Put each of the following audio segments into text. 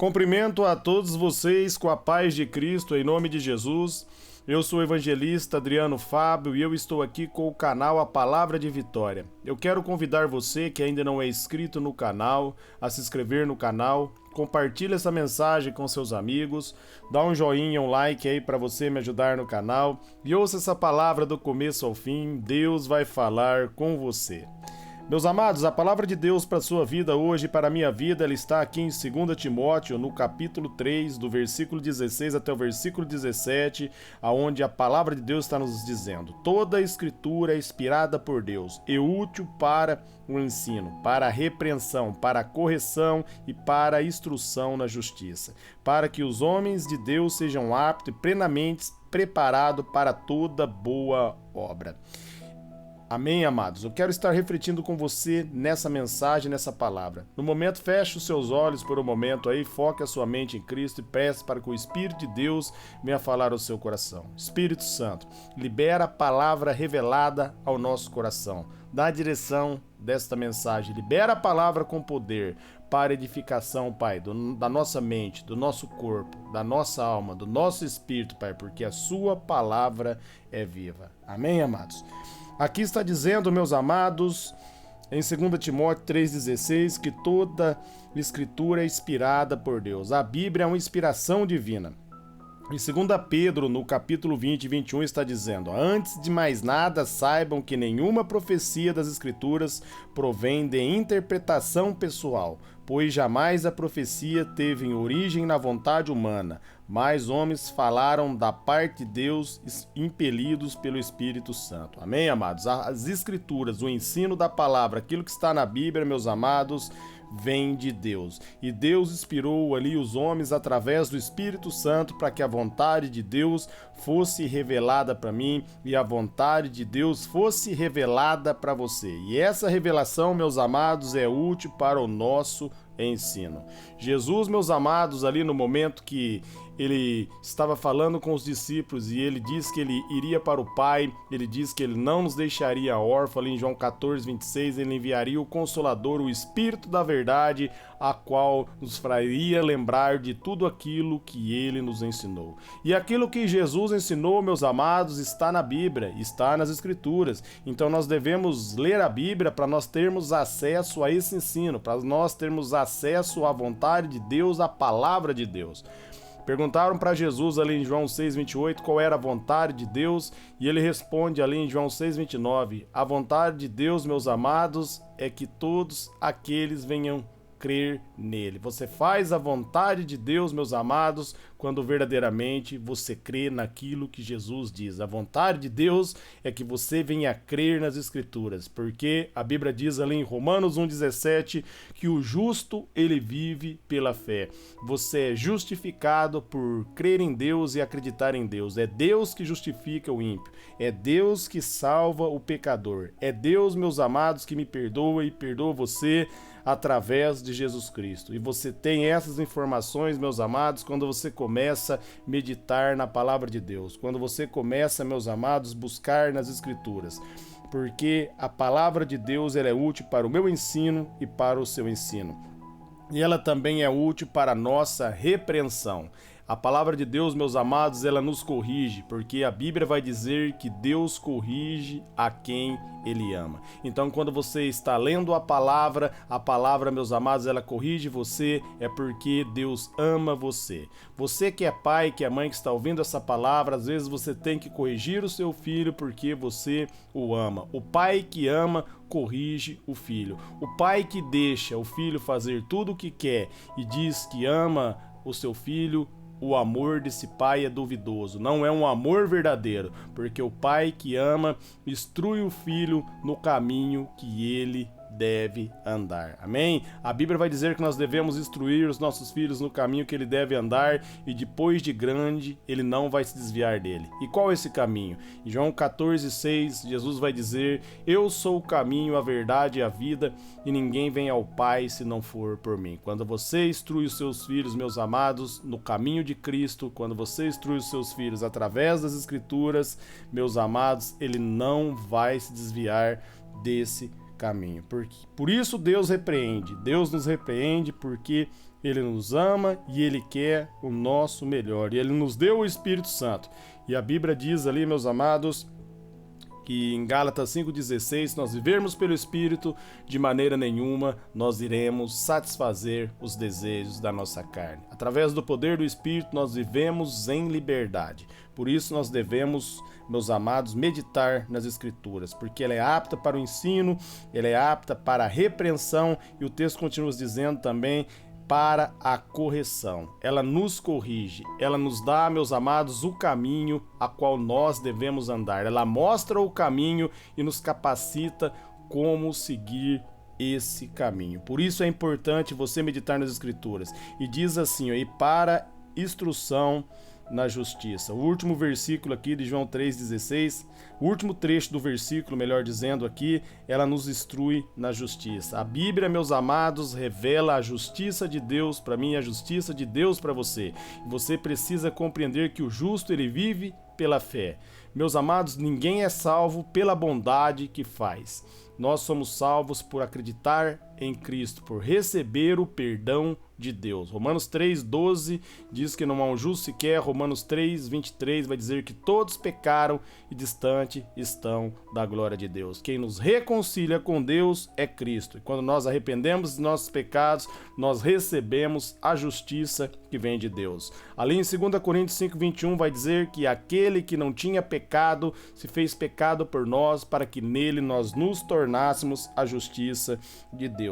Cumprimento a todos vocês com a paz de Cristo, em nome de Jesus. Eu sou o evangelista Adriano Fábio e eu estou aqui com o canal A Palavra de Vitória. Eu quero convidar você que ainda não é inscrito no canal a se inscrever no canal. Compartilhe essa mensagem com seus amigos, dá um joinha, um like aí para você me ajudar no canal e ouça essa palavra do começo ao fim. Deus vai falar com você. Meus amados, a palavra de Deus para a sua vida hoje, para a minha vida, ela está aqui em 2 Timóteo, no capítulo 3, do versículo 16 até o versículo 17, aonde a palavra de Deus está nos dizendo: toda a escritura é inspirada por Deus e útil para o ensino, para a repreensão, para a correção e para a instrução na justiça, para que os homens de Deus sejam aptos e plenamente preparados para toda boa obra. Amém, amados? Eu quero estar refletindo com você nessa mensagem, nessa palavra. No momento, feche os seus olhos por um momento aí, foque a sua mente em Cristo e peça para que o Espírito de Deus venha falar ao seu coração. Espírito Santo, libera a palavra revelada ao nosso coração. Dá a direção desta mensagem, libera a palavra com poder para edificação, Pai, da nossa mente, do nosso corpo, da nossa alma, do nosso espírito, Pai, porque a sua palavra é viva. Amém, amados? Aqui está dizendo, meus amados, em 2 Timóteo 3,16, que toda escritura é inspirada por Deus. A Bíblia é uma inspiração divina. Em 2 Pedro, no capítulo 20 e 21, está dizendo: antes de mais nada, saibam que nenhuma profecia das Escrituras provém de interpretação pessoal, pois jamais a profecia teve origem na vontade humana, mas homens falaram da parte de Deus, impelidos pelo Espírito Santo. Amém, amados? As Escrituras, o ensino da palavra, aquilo que está na Bíblia, meus amados, vem de Deus. E Deus inspirou ali os homens através do Espírito Santo para que a vontade de Deus fosse revelada para mim e a vontade de Deus fosse revelada para você. E essa revelação, meus amados, é útil para o nosso ensino. Jesus, meus amados, ali no momento que ele estava falando com os discípulos e ele disse que ele iria para o Pai, ele disse que ele não nos deixaria órfãos, ali em João 14, 26, ele enviaria o Consolador, o Espírito da Verdade, a qual nos faria lembrar de tudo aquilo que ele nos ensinou. E aquilo que Jesus ensinou, meus amados, está na Bíblia, está nas Escrituras. Então nós devemos ler a Bíblia para nós termos acesso a esse ensino, para nós termos acesso à vontade de Deus, à palavra de Deus. Perguntaram para Jesus ali em João 6,28 qual era a vontade de Deus e ele responde ali em João 6,29: a vontade de Deus, meus amados, é que todos aqueles venham crer nele. Você faz a vontade de Deus, meus amados, quando verdadeiramente você crê naquilo que Jesus diz. A vontade de Deus é que você venha crer nas Escrituras, porque a Bíblia diz ali em Romanos 1,17 que o justo, ele vive pela fé. Você é justificado por crer em Deus e acreditar em Deus. É Deus que justifica o ímpio. É Deus que salva o pecador. É Deus, meus amados, que me perdoa e perdoa você através de Jesus Cristo. E você tem essas informações, meus amados, quando você começa a meditar na palavra de Deus, quando você começa, meus amados, buscar nas Escrituras, porque a palavra de Deus ela é útil para o meu ensino e para o seu ensino. E ela também é útil para a nossa repreensão. A palavra de Deus, meus amados, ela nos corrige, porque a Bíblia vai dizer que Deus corrige a quem Ele ama. Então, quando você está lendo a palavra, meus amados, ela corrige você, é porque Deus ama você. Você que é pai, que é mãe, que está ouvindo essa palavra, às vezes você tem que corrigir o seu filho porque você o ama. O pai que ama, corrige o filho. O pai que deixa o filho fazer tudo o que quer e diz que ama o seu filho, o amor desse pai é duvidoso, não é um amor verdadeiro, porque o pai que ama instrui o filho no caminho que ele deve andar. Amém? A Bíblia vai dizer que nós devemos instruir os nossos filhos no caminho que ele deve andar e depois de grande ele não vai se desviar dele. E qual é esse caminho? Em João 14,6, Jesus vai dizer: eu sou o caminho, a verdade e a vida, e ninguém vem ao Pai se não for por mim. Quando você instrui os seus filhos, meus amados, no caminho de Cristo, quando você instrui os seus filhos através das Escrituras, meus amados, ele não vai se desviar desse caminho. Por isso Deus repreende. Deus nos repreende porque Ele nos ama e Ele quer o nosso melhor. E Ele nos deu o Espírito Santo. E a Bíblia diz ali, meus amados, que em Gálatas 5,16, se nós vivermos pelo Espírito, de maneira nenhuma nós iremos satisfazer os desejos da nossa carne. Através do poder do Espírito, nós vivemos em liberdade. Por isso nós devemos, meus amados, meditar nas Escrituras, porque ela é apta para o ensino, ela é apta para a repreensão, e o texto continua dizendo também, para a correção. Ela nos corrige, ela nos dá, meus amados, o caminho a qual nós devemos andar. Ela mostra o caminho e nos capacita como seguir esse caminho. Por isso é importante você meditar nas Escrituras. E diz assim, e para instrução na justiça. O último versículo aqui de João 3,16, o último trecho do versículo, melhor dizendo aqui, ela nos instrui na justiça. A Bíblia, meus amados, revela a justiça de Deus para mim e a justiça de Deus para você. E você precisa compreender que o justo, ele vive pela fé. Meus amados, ninguém é salvo pela bondade que faz. Nós somos salvos por acreditar em Cristo, por receber o perdão de Deus. Romanos 3,12 diz que não há um justo sequer. Romanos 3,23 vai dizer que todos pecaram e distante estão da glória de Deus. Quem nos reconcilia com Deus é Cristo. E quando nós arrependemos de nossos pecados, nós recebemos a justiça que vem de Deus. Ali em 2 Coríntios 5,21 vai dizer que aquele que não tinha pecado se fez pecado por nós, para que nele nós nos tornássemos a justiça de Deus.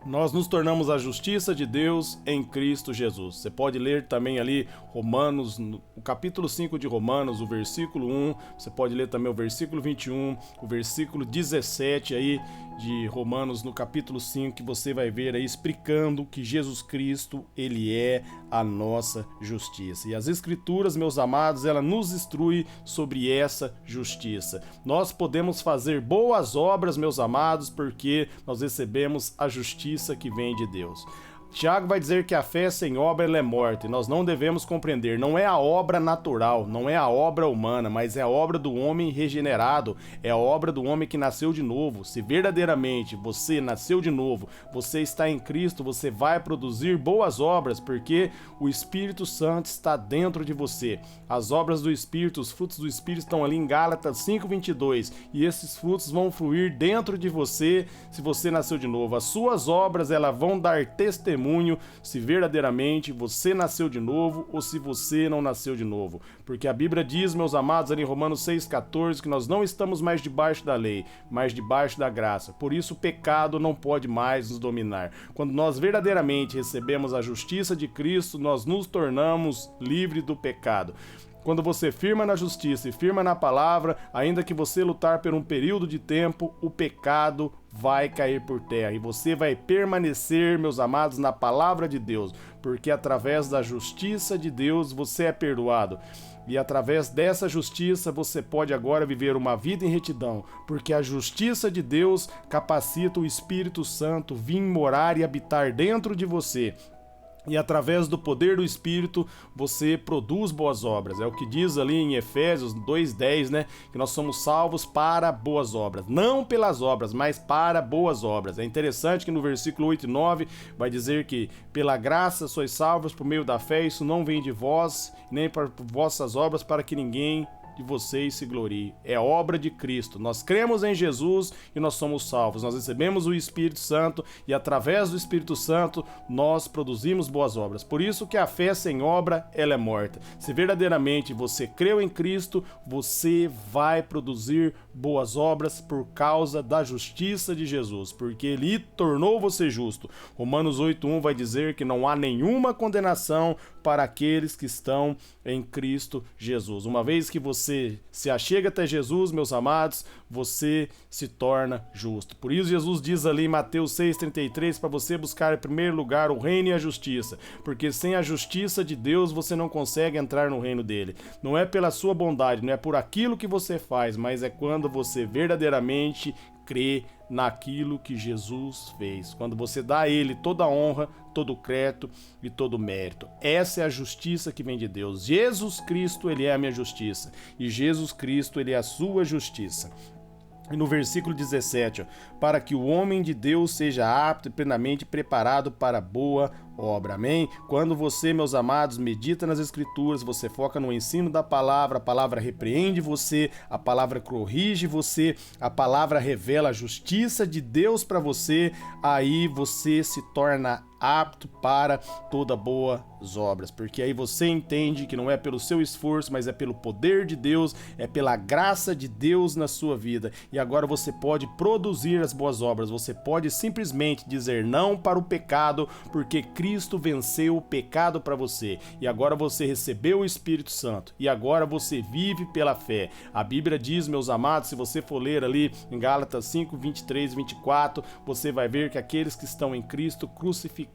Nós nos tornamos a justiça de Deus em Cristo Jesus. Você pode ler também ali Romanos, o capítulo 5 de Romanos, o versículo 1. Você pode ler também o versículo 21, o versículo 17 aí de Romanos no capítulo 5, que você vai ver aí explicando que Jesus Cristo, ele é a nossa justiça. E as Escrituras, meus amados, ela nos instrui sobre essa justiça. Nós podemos fazer boas obras, meus amados, porque nós recebemos a justiça que vem de Deus. Tiago vai dizer que a fé sem obra ela é morta, e nós não devemos compreender. Não é a obra natural, não é a obra humana, mas é a obra do homem regenerado, é a obra do homem que nasceu de novo. Se verdadeiramente você nasceu de novo, você está em Cristo, você vai produzir boas obras, porque o Espírito Santo está dentro de você. As obras do Espírito, os frutos do Espírito estão ali em Gálatas 5,22, e esses frutos vão fluir dentro de você se você nasceu de novo. As suas obras, elas vão dar testemunho se verdadeiramente você nasceu de novo ou se você não nasceu de novo. Porque a Bíblia diz, meus amados, ali em Romanos 6,14, que nós não estamos mais debaixo da lei, mas debaixo da graça. Por isso o pecado não pode mais nos dominar. Quando nós verdadeiramente recebemos a justiça de Cristo, nós nos tornamos livres do pecado. Quando você firma na justiça e firma na palavra, ainda que você lutar por um período de tempo, o pecado vai cair por terra e você vai permanecer, meus amados, na palavra de Deus, porque através da justiça de Deus você é perdoado. E através dessa justiça você pode agora viver uma vida em retidão, porque a justiça de Deus capacita o Espírito Santo vir morar e habitar dentro de você. E através do poder do Espírito, você produz boas obras. É o que diz ali em Efésios 2,10, né? Que nós somos salvos para boas obras. Não pelas obras, mas para boas obras. É interessante que no versículo 8 e 9 vai dizer que pela graça sois salvos por meio da fé. Isso não vem de vós, nem por vossas obras, para que ninguém de vocês se glorie. É obra de Cristo. Nós cremos em Jesus e nós somos salvos. Nós recebemos o Espírito Santo e através do Espírito Santo nós produzimos boas obras. Por isso que a fé sem obra, ela é morta. Se verdadeiramente você creu em Cristo, você vai produzir boas obras por causa da justiça de Jesus, porque Ele tornou você justo. Romanos 8,1 vai dizer que não há nenhuma condenação para aqueles que estão em Cristo Jesus. Uma vez que você se achega até Jesus, meus amados, você se torna justo. Por isso Jesus diz ali em Mateus 6,33 para você buscar em primeiro lugar o reino e a justiça, porque sem a justiça de Deus você não consegue entrar no reino dele. Não é pela sua bondade, não é por aquilo que você faz, mas é quando você verdadeiramente crê naquilo que Jesus fez. Quando você dá a Ele toda a honra, todo o crédito e todo o mérito. Essa é a justiça que vem de Deus. Jesus Cristo, Ele é a minha justiça. E Jesus Cristo, Ele é a sua justiça. E no versículo 17, para que o homem de Deus seja apto e plenamente preparado para boa obra, amém? Quando você, meus amados, medita nas Escrituras, você foca no ensino da palavra, a palavra repreende você, a palavra corrige você, a palavra revela a justiça de Deus para você, aí você se torna apto para toda boas obras, porque aí você entende que não é pelo seu esforço, mas é pelo poder de Deus, é pela graça de Deus na sua vida, e agora você pode produzir as boas obras, você pode simplesmente dizer não para o pecado, porque Cristo venceu o pecado para você, e agora você recebeu o Espírito Santo, e agora você vive pela fé. A Bíblia diz, meus amados, se você for ler ali em Gálatas 5, 23 e 24, você vai ver que aqueles que estão em Cristo crucificaram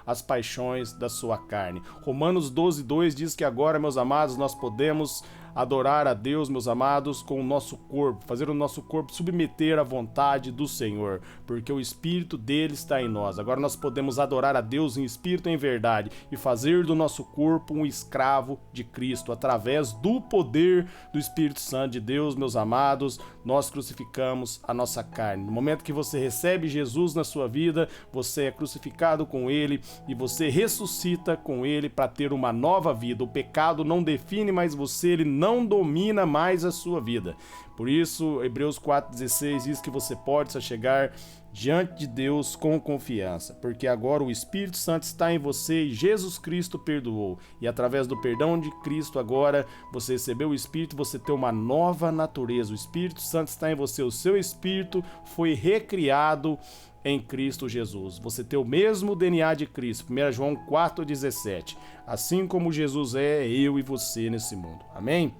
as paixões da sua carne. Romanos 12, 2 diz que agora, meus amados, nós podemos adorar a Deus, meus amados, com o nosso corpo, fazer o nosso corpo submeter à vontade do Senhor, porque o Espírito dele está em nós. Agora nós podemos adorar a Deus em espírito e em verdade e fazer do nosso corpo um escravo de Cristo, através do poder do Espírito Santo de Deus, meus amados, nós crucificamos a nossa carne. No momento que você recebe Jesus na sua vida, você é crucificado com ele e você ressuscita com ele para ter uma nova vida. O pecado não define mais você, ele não domina mais a sua vida. Por isso, Hebreus 4,16 diz que você pode se chegar diante de Deus com confiança, porque agora o Espírito Santo está em você e Jesus Cristo perdoou. E através do perdão de Cristo agora, você recebeu o Espírito, você tem uma nova natureza. O Espírito Santo está em você, o seu Espírito foi recriado em Cristo Jesus. Você tem o mesmo DNA de Cristo. 1 João 4,17. Assim como Jesus é, eu e você nesse mundo. Amém?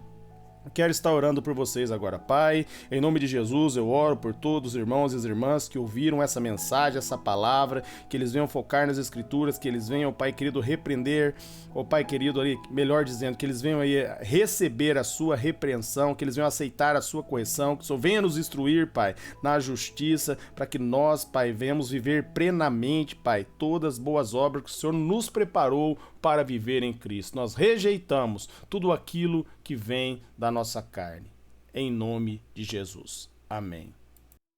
Quero estar orando por vocês agora, Pai. Em nome de Jesus, eu oro por todos os irmãos e as irmãs que ouviram essa mensagem, essa palavra, que eles venham focar nas Escrituras, que eles venham, Pai querido, repreender, ó Pai querido, ali, melhor dizendo, que eles venham aí receber a sua repreensão, que eles venham aceitar a sua correção, que o Senhor venha nos instruir, Pai, na justiça, para que nós, Pai, venhamos viver plenamente, Pai, todas as boas obras que o Senhor nos preparou para viver em Cristo. Nós rejeitamos tudo aquilo que vem da nossa carne. Em nome de Jesus. Amém.